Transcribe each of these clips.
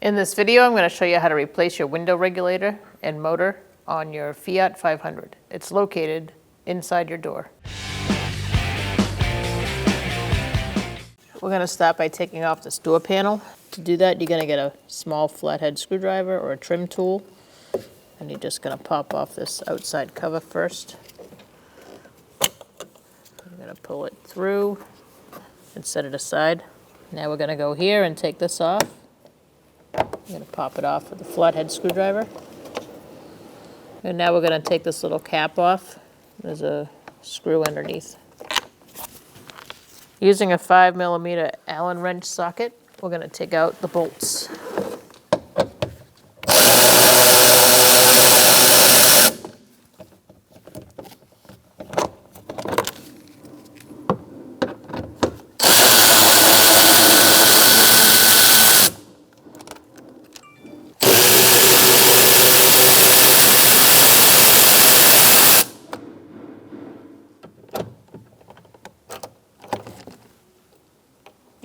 In this video, I'm going to show you how to replace your window regulator and motor on your Fiat 500. It's located inside your door. We're going to start by taking off this door panel. To do that, you're going to get a small flathead screwdriver or a trim tool, and you're just going to pop off this outside cover first. You're going to pull it through and set it aside. Now we're going to go here and take this off. I'm going to pop it off with a flathead screwdriver. And now we're going to take this little cap off. There's a screw underneath. Using a 5mm Allen wrench socket, we're going to take out the bolts.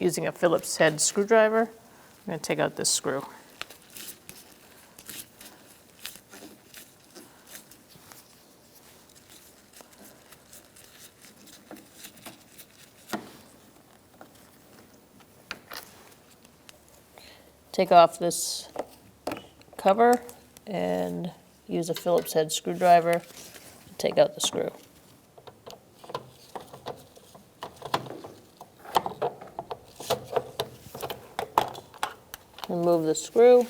Using a Phillips head screwdriver, I'm going to take out this screw. Take off this cover and use a Phillips head screwdriver to take out the screw. Remove the screw,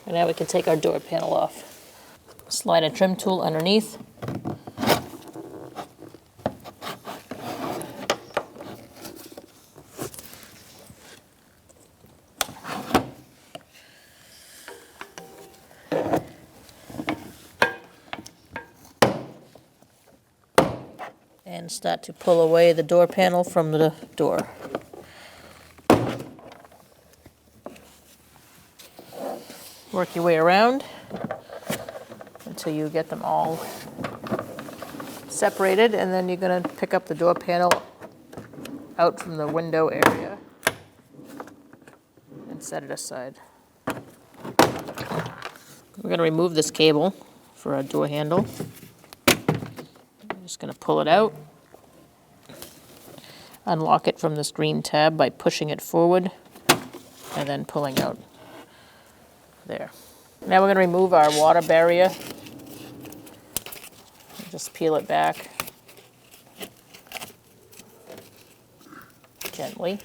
and now we can take our door panel off. Slide a trim tool underneath. And start to pull away the door panel from the door. Work your way around until you get them all separated, and then you're going to pick up the door panel out from the window area and set it aside. We're going to remove this cable for our door handle. I'm just going to pull it out. Unlock it from this green tab by pushing it forward and then pulling out. There. Now we're going to remove our water barrier. Just peel it back gently.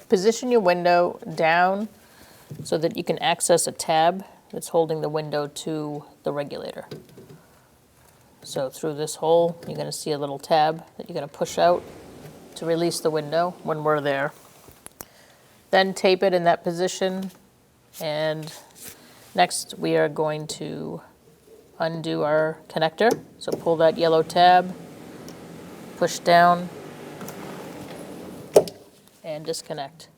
Position your window down so that you can access a tab that's holding the window to the regulator. So through this hole, you're going to see a little tab that you're going to push out to release the window when we're there. Then tape it in that position, and next we are going to undo our connector. So pull that yellow tab, push down, and disconnect.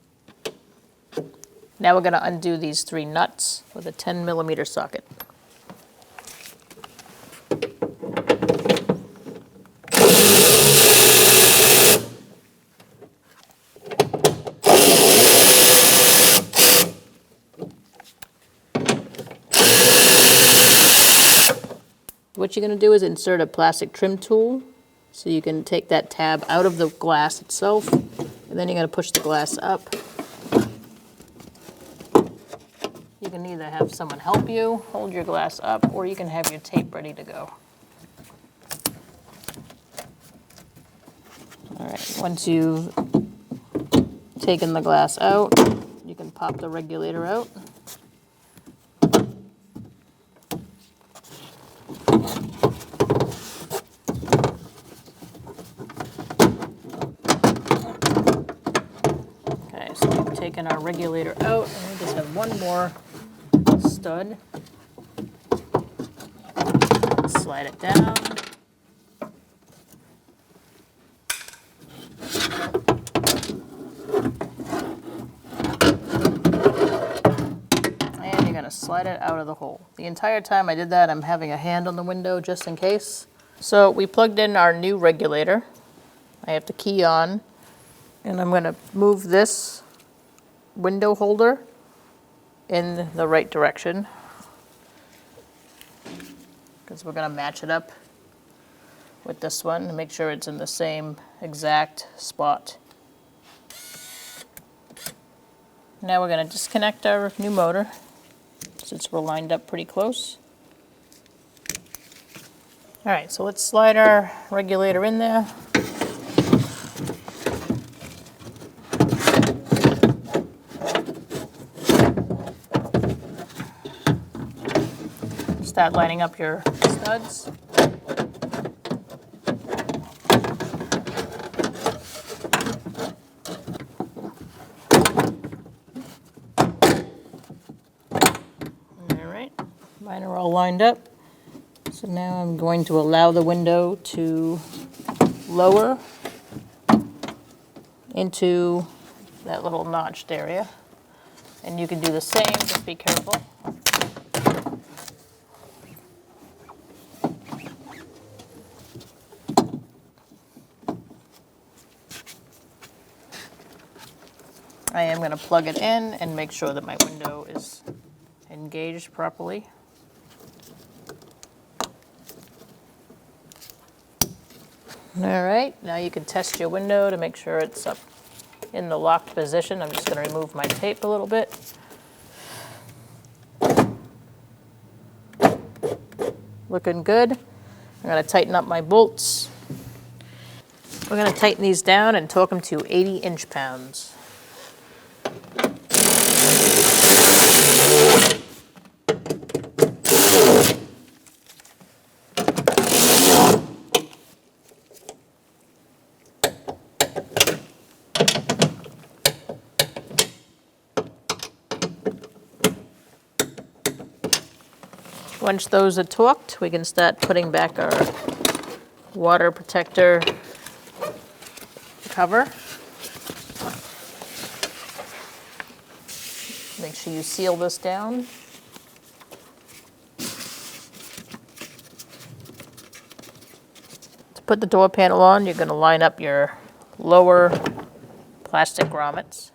Now we're going to undo these 3 nuts with a 10mm socket. What you're going to do is insert a plastic trim tool so you can take that tab out of the glass itself. And then you're going to push the glass up. You can either have someone help you hold your glass up, or you can have your tape ready to go. All right, once you've taken the glass out, you can pop the regulator out. Taken our regulator out, and we just have one more stud. Slide it down. slide it out of the hole. The entire time I did that, I'm having a hand on the window just in case. So we plugged in our new regulator. I have to key on, and I'm going to move this window holder in the right direction because we're going to match it up with this one to make sure it's in the same exact spot. Now we're going to disconnect our new motor since we're lined up pretty close. All right, so let's slide our regulator in there. Start lining up your studs. Mine are all lined up. So now I'm going to allow the window to lower into that little notched area. And you can do the same, just be careful. I am going to plug it in and make sure that my window is engaged properly. All right, now you can test your window to make sure it's up in the locked position. I'm just going to remove my tape a little bit. Looking good. I'm going to tighten up my bolts. We're going to tighten these down and torque them to 80 inch-pounds. Once those are torqued, we can start putting back our water protector cover. Make sure you seal this down. To put the door panel on, you're going to line up your lower plastic grommets.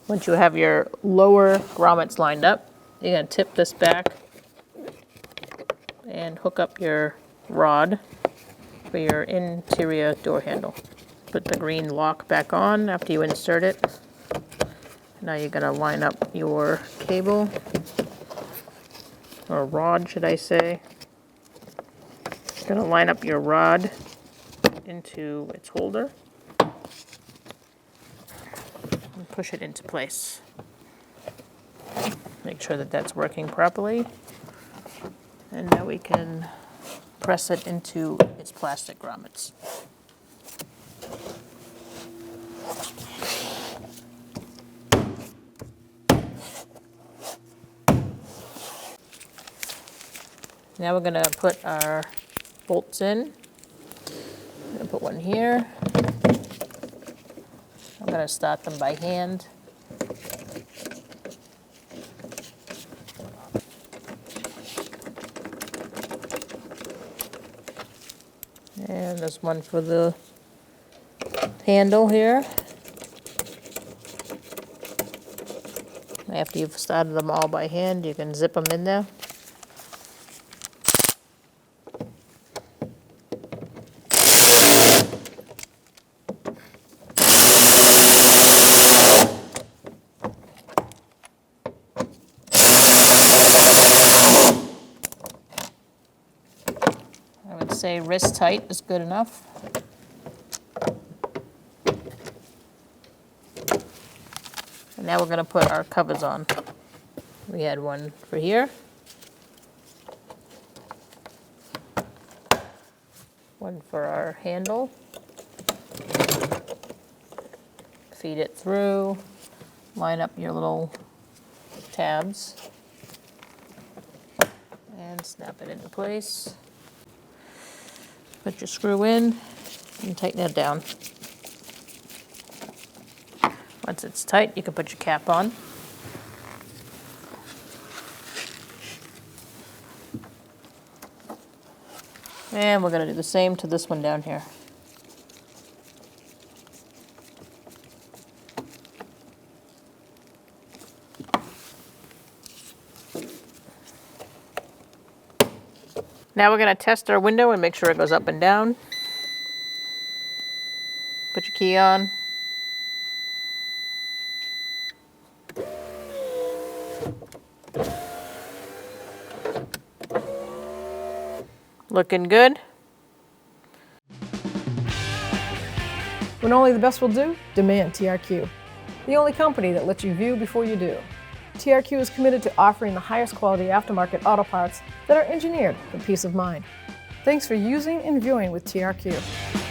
Once you have your lower grommets lined up, you're going to tip this back and hook up your rod for your interior door handle. Put the green lock back on after you insert it. Now you're going to line up your cable, or rod should I say. You're going to line up your rod into its holder and push it into place. Make sure that that's working properly. And now we can press it into its plastic grommets. Now we're going to put our bolts in. I'm going to put one here. I'm going to start them by hand. And there's one for the handle here. After you've started them all by hand, you can zip them in there. Say wrist tight is good enough. And now we're going to put our covers on. We had one for here, one for our handle. Feed it through, line up your little tabs, and snap it into place. Put your screw in and tighten it down. Once it's tight, you can put your cap on. And we're going to do the same to this one down here. Now we're going to test our window and make sure it goes up and down. Put your key on. Looking good. When only the best will do, demand TRQ. The only company that lets you view before you do. TRQ is committed to offering the highest quality aftermarket auto parts that are engineered for peace of mind. Thanks for using and viewing with TRQ.